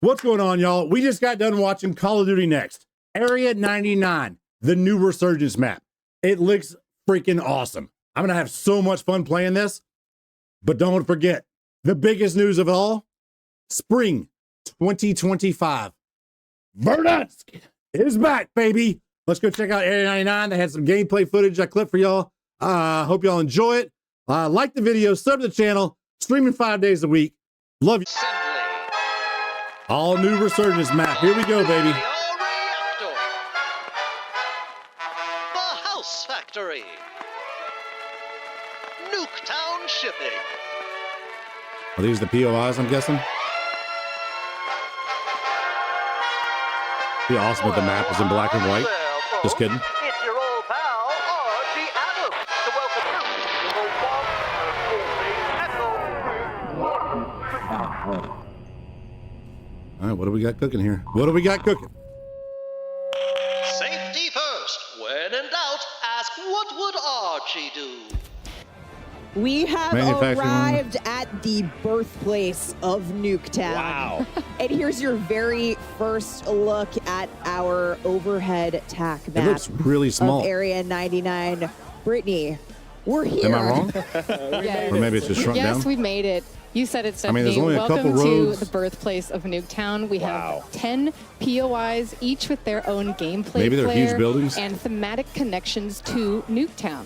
What's going on, y'all? We just got done watching Call of Duty Next. Area 99, the new Resurgence map. It looks freaking awesome. I'm going to have so much fun playing this. But don't forget, the biggest news of all, spring 2025. Verdansk is back, baby. Let's go check out Area 99. They had some gameplay footage I clipped for y'all. Hope y'all enjoy it. Like the video, sub to the channel, streaming 5 days a week. Love you. All new Resurgence map. Here we go, baby. The House Factory. Nuketown Shipping. Are these the POIs, I'm guessing? Be awesome if the map was in black and white. Just kidding. It's your old pal, R.G. Adams, to welcome you to the All right, what do we got cooking here? What do we got cooking? Safety first. When in doubt, ask what would Archie do? We have arrived at the birthplace of Nuketown. Wow. And here's your very first look at our overhead tack map. It looks really small. Of Area 99. Brittany, we're here. Am I wrong? Yes. Or maybe it's just shrunk down? Yes, we made it. You said it, Stephanie. I mean, there's only a Welcome couple to roads. the birthplace of Nuketown. We have 10 POIs, each with their own gameplay Maybe they're flair huge buildings. and thematic connections to Nuketown.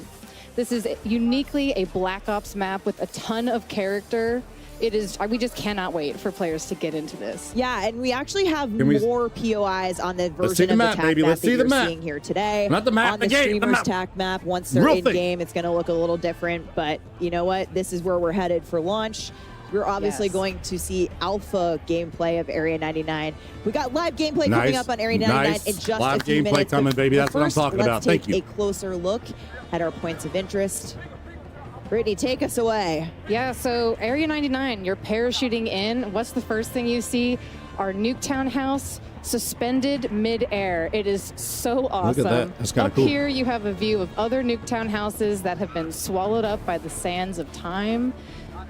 This is uniquely a Black Ops map with a ton of character. It is. We just cannot wait for players to get into this. Yeah, and we actually have more POIs on the version of the tack baby. map Let's that see the you're map. seeing here today. Not the map, on the the game, the streamer's map. tack map. Once they're Real in thing. game, it's going to look a little different. But you know what? This is where we're headed for launch. We're obviously going to see alpha gameplay of Area 99. We got live gameplay coming up on Area 99 in just live a few gameplay minutes. coming, baby. That's what I'm First, talking about. let's Thank take you. a closer look at our points of interest. Brittany, take us away. Yeah, so Area 99, you're parachuting in. What's the first thing you see? Our Nuketown house suspended mid-air. It is so awesome. Look at that. That's kind of Up cool. here, you have a view of other Nuketown houses that have been swallowed up by the sands of time.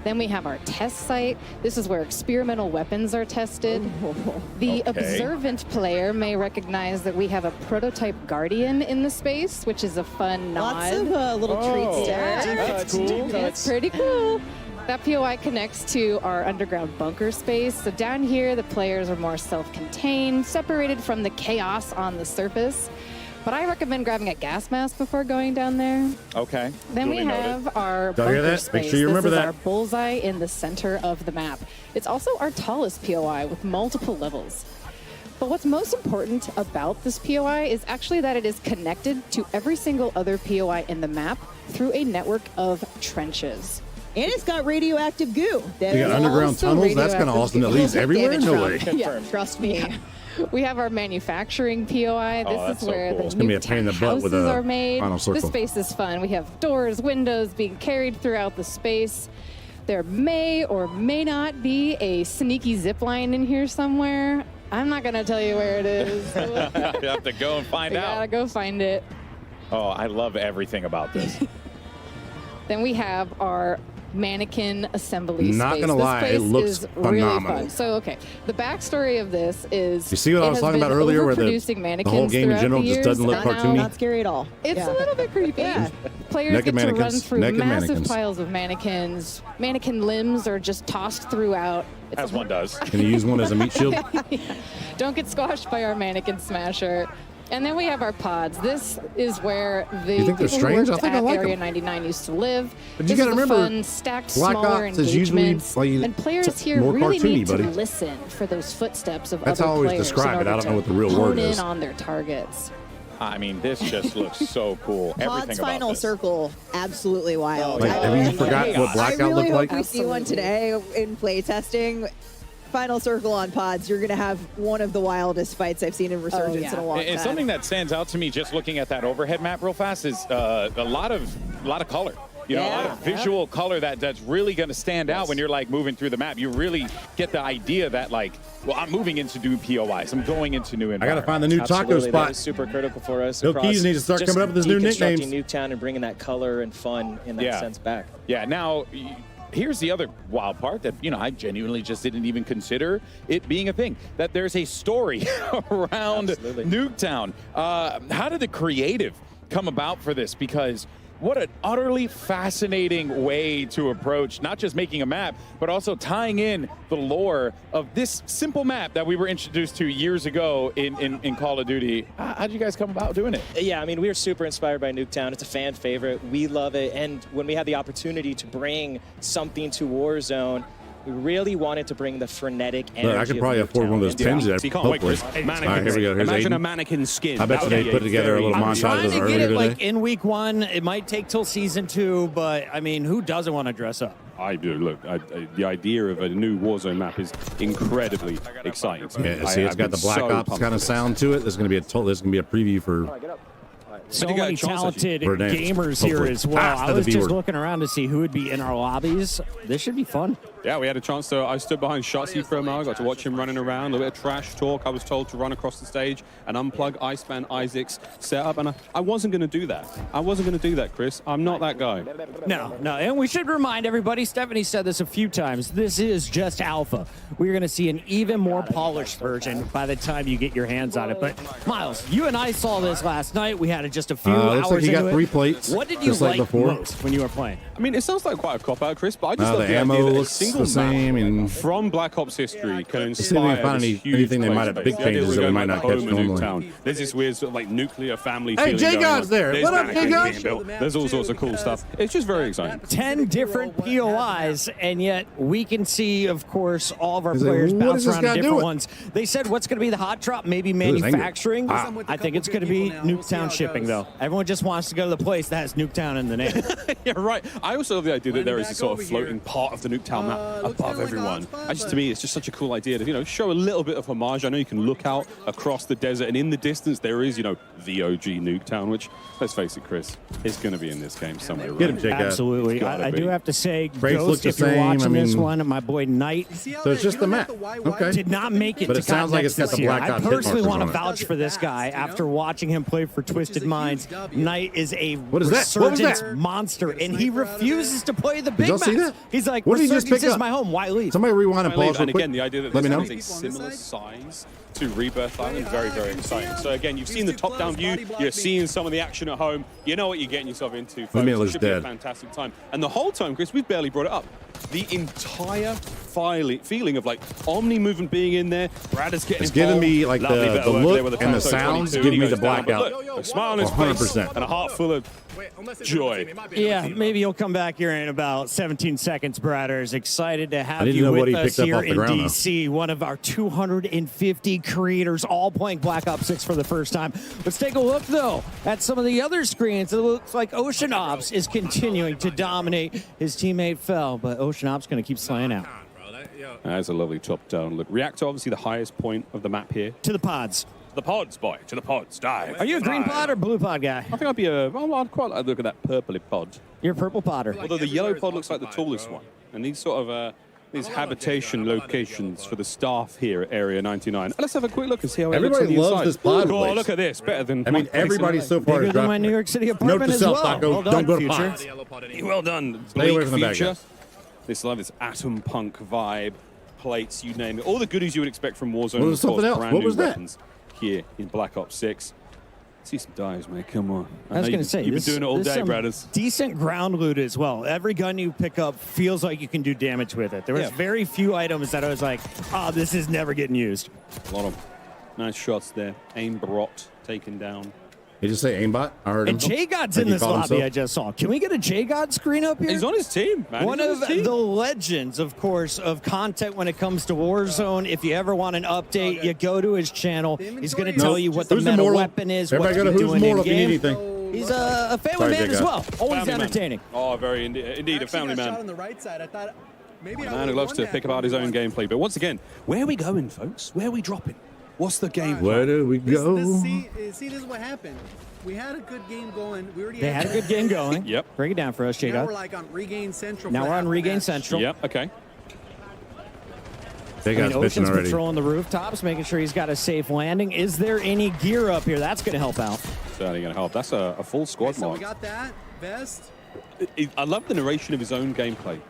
Then we have our test site. This is where experimental weapons are tested. The observant player may recognize that we have a prototype Guardian in the space, which is a fun nod. Lots of little treats there. That's cool. That's pretty cool. That POI connects to our underground bunker space. So down here, the players are more self-contained, separated from the chaos on the surface. But I recommend grabbing a gas mask before going down there. Okay. Then Duly we noted. have our Don't hear bunker that? space. Make sure you remember this that. is our bullseye in the center of the map. It's also our tallest POI with multiple levels. But what's most important about this POI is actually that it is connected to every single other POI in the map through a network of trenches. And it's got radioactive goo. We got underground tunnels. That's kind of awesome. That leads everywhere. No way. Yeah, trust me. We have our manufacturing POI. This that's is so where cool. the It's gonna be a pain in the Nuketown butt with houses a are made. final circle. This space is fun. We have doors, windows being carried throughout the space. There may or may not be a sneaky zip line in here somewhere. I'm not gonna tell you where it is. You have to go and find We gotta out. go find it. Oh, I love everything about this. Then we have our mannequin assembly Not space. gonna This lie, it place looks is really phenomenal. fun. So, okay, the backstory of this is You see what I was talking about earlier, where the whole game in general just doesn't look cartoony? Not scary at all. It's a little bit creepy. Yeah. Players Naked get to run mannequins. through Naked massive mannequins. piles of mannequins. Mannequin limbs are just tossed throughout. It's As one does. Can you use one as a meat shield? Don't get squashed by our mannequin smasher. And then we have our pods. This is where the You think they're people strange? who I worked think I at like Area them. 99 used to live. But you This gotta is the remember, fun, stacked, Black smaller Ops is usually, engagements. like, And players here more really cartoony, need to buddy. listen for those footsteps of That's other how I always players describe in it. I order don't know what the real to word hone is. in on their targets. I mean, this just looks so cool. Pod's Everything about final this. circle, absolutely wild. Like, have you forgot what I Blackout really looked hope like? we see one today in play testing. Final circle on pods. You're going to have one of the wildest fights I've seen in Resurgence in a long time. And something that stands out to me just looking at that overhead map real fast is a lot of color. You know, a lot of visual color that's really going to stand out when you're like moving through the map. You really get the idea that like, well, I'm moving into new POIs. I'm going into new environments. I got to find the new taco Absolutely, spot. That is super critical for us. Bill across Keys needs to start just coming up with his new deconstructing nicknames. Nuketown and bringing that color and fun in that sense back. Yeah, now here's the other wild part that, you know, I genuinely just didn't even consider it being a thing, that there's a story around Nuketown. How did the creative come about for this? Because what an utterly fascinating way to approach not just making a map, but also tying in the lore of this simple map that we were introduced to years ago in Call of Duty. How did you guys come about doing it? Yeah, I mean, we were super inspired by Nuketown. It's a fan favorite. We love it. And when we had the opportunity to bring something to Warzone, we really wanted to bring the frenetic energy. Look, I could probably afford one of those pins there. Hopefully. All right, here we go. Here's Imagine Aiden. a mannequin skin. I bet you they put together a little montage Trying of to it get earlier it like today. in week 1. It might take till season 2, but I mean, who doesn't want to dress up? I do. Look, the idea of a new Warzone map is incredibly exciting. Yeah, see, it's got the Black Ops kind of sound to it. There's going to be a preview for So you got a many chance, talented Verdansk, gamers here hopefully. as well. Ah, I was the just B word. looking around to see who would be in our lobbies. This should be fun. Yeah, we had a chance to. I stood behind Shotzi for a while. I got to watch him running around. A little bit of trash talk. I was told to run across the stage and unplug Iceman Isaac's setup, and I wasn't going to do that. I wasn't going to do that, Chris. I'm not that guy. No, and we should remind everybody, Stephanie said this a few times, this is just alpha. We're going to see an even more polished version by the time you get your hands on it. But, Miles, you and I saw this last night. We had it just a few looks hours like he got into 3 it. plates. What did you just like like before. most when you were playing? I mean, it sounds like quite a cop-out, Chris, but I just love The the ammo idea that a looks single the same. map And from Black Ops history can see if we can inspire find this huge anything they play might have space. big The idea changes we're that we going might back not catch home in normally. Nuketown. There's this weird sort of like nuclear family Hey, feeling J going God's on. there. There's What up, mannequins J God? being built. There's all sorts of cool stuff. It's just very exciting. 10 different POIs, and yet we can see, of course, all of our He's like, players what bounce is this around guy to different doing? ones. They said what's going to be the hot drop, maybe his anger. manufacturing. Ah. I think it's going to be Nuketown shipping, though. Everyone just wants to go to the place that has Nuketown in the name. Yeah, right. I also love the idea that there is a sort of floating part of the Nuketown map above everyone. To me, it's just such a cool idea to, you know, show a little bit of homage. I know you can look out across the desert, and in the distance there is, you know, the OG Nuketown, which, let's face it, Chris, is going to be in this game somewhere. Get him, Right? J God. Absolutely. gotta I be. do have to say, Brakes look Ghost, the if you're same. watching I this mean- one, my boy Knight So it's just the map. Okay. did not make it But to it sounds like it's got Continental the this year. Black I Ops hit personally markers want to on it. vouch for this guy after watching him play for Twisted Minds. Knight is a What is that? What was Resurgence that? monster, and he refuses to play the big y'all see maps. that? He's like, What did he just Resurgence pick is up? my home. Why leave? Somebody rewind and pause real And quick. again, the idea that Let me this know. is a similar size to Rebirth Island, very, very exciting. So again, you've seen the top-down view, you're seeing some of the action at home, you know what you're getting yourself into, folks. Miller's It should be a dead. fantastic time. And the whole time, Chris, we've barely brought it up. The entire feeling of like Omni movement being in there, Brad is getting It's giving me like Lovely the bit of work look there with the and the Tanto sounds 22, give he me goes the down, but blackout. look, a smile on his face 100%. and a heart full of joy. Yeah, maybe he'll come back here in about 17 seconds, Bradders. Excited to I have didn't you know what with he us picked up here off the in ground, though. DC. One of our 250 creators all playing Black Ops 6 for the first time. Let's take a look, though, at some of the other screens. It looks like Ocean Ops is continuing to dominate. His teammate fell, but Ocean Ops going to keep slaying out. That's a lovely top-down look. Reactor, obviously the highest point of the map here. To the pods. The pods, boy, to the pods, dive. Are you a green pod or blue pod guy? I think I'd be I'd quite like to look at that purpley pod. You're a purple podder. Although the yellow pod looks like the tallest one. And these sort of, these habitation locations for the staff here at Area 99. Let's have a quick look and see how it looks on Everybody the loves inside. this pod Oh, place. look at this. Better than I mean, my place in everybody LA. so far Bigger has than dropped. my New York City Note apartment to as self, well. Taco. Well Don't done, go to Future. pods. Well done. Stay away Bleak from the bad Future. guys. This love, this atom punk vibe, plates, you name it. All the goodies you would expect from Warzone. What was of course, something else? brand What new was that? weapons here in Black Ops 6. See some dives, mate. Come on. I was know going to say, you've this, been doing it all this day, some brothers. decent ground loot as well. Every gun you pick up feels like you can do damage with it. There was Yeah. very few items that I was like, oh, this is never getting used. A lot of nice shots there. Aimbot taken down. Did you say aimbot? I heard him. And J-God's Like in he this called lobby himself? I just saw. Can we get a J-God screen up here? He's on his team, man. One He's on of his team. the legends, of course, of content when it comes to Warzone. If you ever want an update, you go to his channell. He's going to tell you what the Who's meta immortal? weapon is, Everybody what go to to be who's doing immortal if you need in-game. anything. He's a family Sorry, man as J-God. well. Always Family man. entertaining. Oh, very indeed a family man. On the right side. I thought maybe A man who loves to pick about his own gameplay. But once again, where are we going, folks? Where are we dropping? What's the game? Where do we go? See, this is what happened. We had a good game going. We already They had a good game going. Yep. Break it down for us, Now J-God. we're like on Regain Central. Now for we're half on the Regain match. Central. Yep, okay. They got bitching Ocean's already. patrolling the rooftops, making sure he's got a safe landing. Is there any gear up here? That's going to help out. Certainly going to help. That's a full squad So we mark. got that vest. I love the narration of his own gameplay.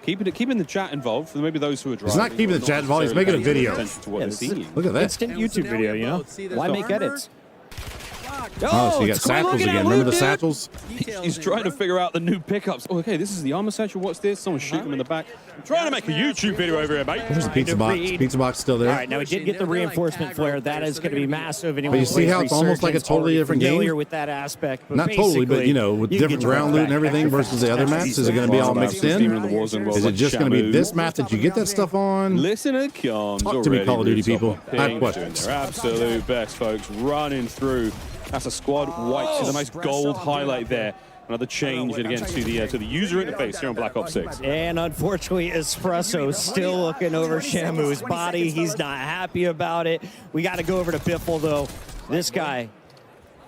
Keeping the chat involved for maybe those who are driving. He's not keeping the chat involved. He's making a video. Look at that. Instant YouTube video, you know? Why make edits? Oh, so you got satchels again. Remember the satchels? He's trying to figure out the new pickups. Oh, okay, this is the armor satchel. What's this? Someone shooting him in the back. I'm trying to make a YouTube video over here, mate. There's the pizza box. Pizza box still there. All right, now we did get the reinforcement flare. That is going to be massive. But you see how it's almost like a totally different game? Familiar with that aspect. But not totally, but you know, with different ground loot and everything versus the other maps. Is it going to be all mixed in? Is it just going to be this map that you get that stuff on? Listener comes. Talk to me, Call of Duty people. I have questions. Their absolute best, folks, running through. That's a squad white. See the nice gold highlight there. Another change again to the user interface here on Black Ops 6. And unfortunately, Espresso still looking over Shamu's body. He's not happy about it. We got to go over to Biffle, though. This guy,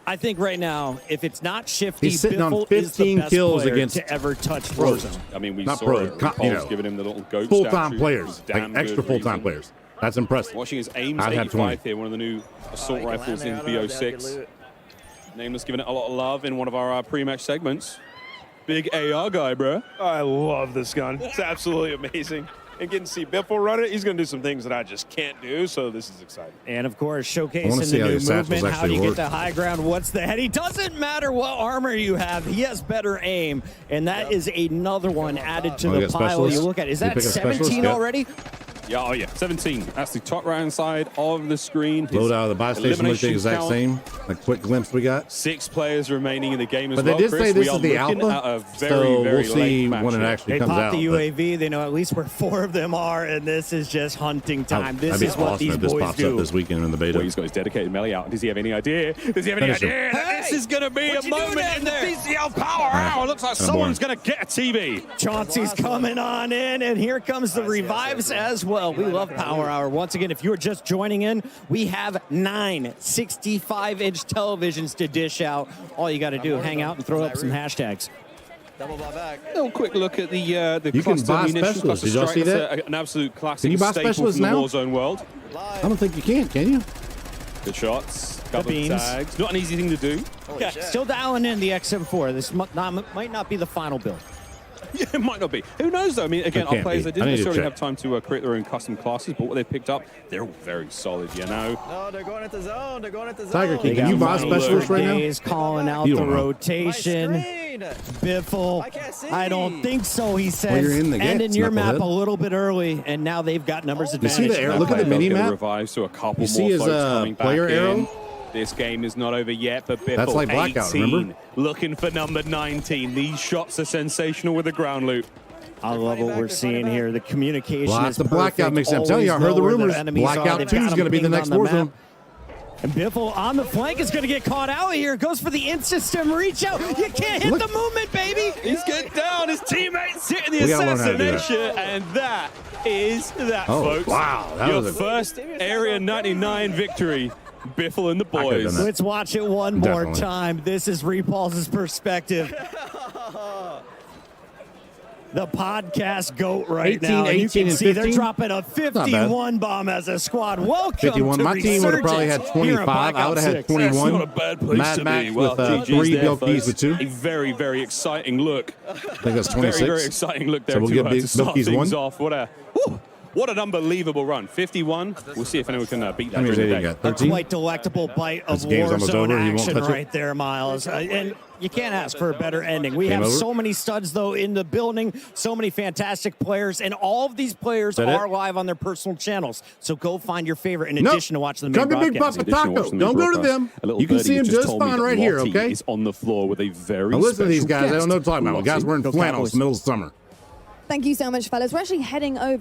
I think right now, if it's not Shifty, he's sitting Biffle on 15 kills against to ever touch Warzone. I mean, we not saw pro, you know, giving him the little goat full-time players, like extra full-time players. That's impressive. Watching his aims 85 here, one of the new assault rifles in BO6. Nameless giving it a lot of love in one of our pre-match segments. Big AR guy, bro. I love this gun. It's absolutely amazing. And getting to see Biffle run it, he's going to do some things that I just can't do, so this is exciting. And, of course, showcasing the new movement. How do you get the high ground? What's the head? He doesn't matter what armor you have. He has better aim, and that is another one added to the pile. You look at it. Is that 17 already? Yeah, oh yeah, 17. That's the top right-hand side of the screen. Loadout of the buy station looks the exact same. A quick glimpse we got. 6 players remaining in the game as well. But they did say this is the alpha, so we'll see when it actually comes out. They popped the UAV. They know at least where 4 of them are, and this is just hunting time. This is what these boys pops do. Up this weekend in the beta. Well, he's got his dedicated melee out. Does he have any idea? Does he have any idea that this is going to be a moment in the PCL Power Hour? It looks like someone's going to get a TV. Chauncey's coming on in, and here comes the revives as well. We love Power Hour. Once again, if you're just joining in, we have 9 65-inch televisions to dish out. All you got to do, hang out and throw up some hashtags. A little quick look at the you can buy specialists. Did y'all see that? An absolute classic. Can you buy staple specialists from the now? Warzone world. I don't think you can you? Good shots. Couple of tags. Not an easy thing to do. Yeah, still dialing in the XM4. This might not be the final build. Yeah, it might not be. Who knows, though? I mean, again, our players, they didn't necessarily have time to create their own custom classes, but what they've picked up, they're all very solid, you know? No, they're going into zone. They're going into zone. Tiger King, can you buy specialists right now? He's calling out the rotation. Biffle, I don't think so, he says. Well, ending your map a little bit early, and now they've got numbers advantage. You see the arrow? Look at the mini map. So a couple you see his player arrow? This game is not over yet, but Biffle, that's like Blackout, 18, remember? Looking for number 19. These shots are sensational with the ground loot. I love what we're seeing here. The communication is the Blackout mix. I'm telling you, I heard the rumors. Blackout 2 is going to be the next Warzone. And Biffle on the flank is going to get caught out here. Goes for the in-system reach out. You can't hit the movement, baby. He's getting down. His teammates hitting the assassination. And that is that, folks. Wow. That Your first Area 99 victory. Biffle and the boys. Let's watch it one more time. This is Repulse's perspective. The podcast GOAT right now. And you can see they're dropping a 51 bomb as a squad. Welcome 51. to My team would have probably had 25. I would have had 21. That's not a bad place Mad Max with 3 Bilkies with 2. A very, very exciting look. I think that's 26. Very, very exciting look there. So we'll give Bilkies 1. Off. What an unbelievable run. 51. We'll see if anyone can beat that. How many did he get? A quite delectable bite of Warzone action right there, Miles. And you can't ask for a better ending. We have so many studs, though, in the building, so many fantastic players, and all of these players are live on their personal channels. So go find your favorite in addition to watching the main broadcast. Come to Big Papa Taco. Don't go to them. You can see him just fine right here, okay? He's on the floor with a very listen to these guys. They don't know what I'm talking about. Guys wearing flannels in the middle of summer. Thank you so much, fellas. We're actually heading over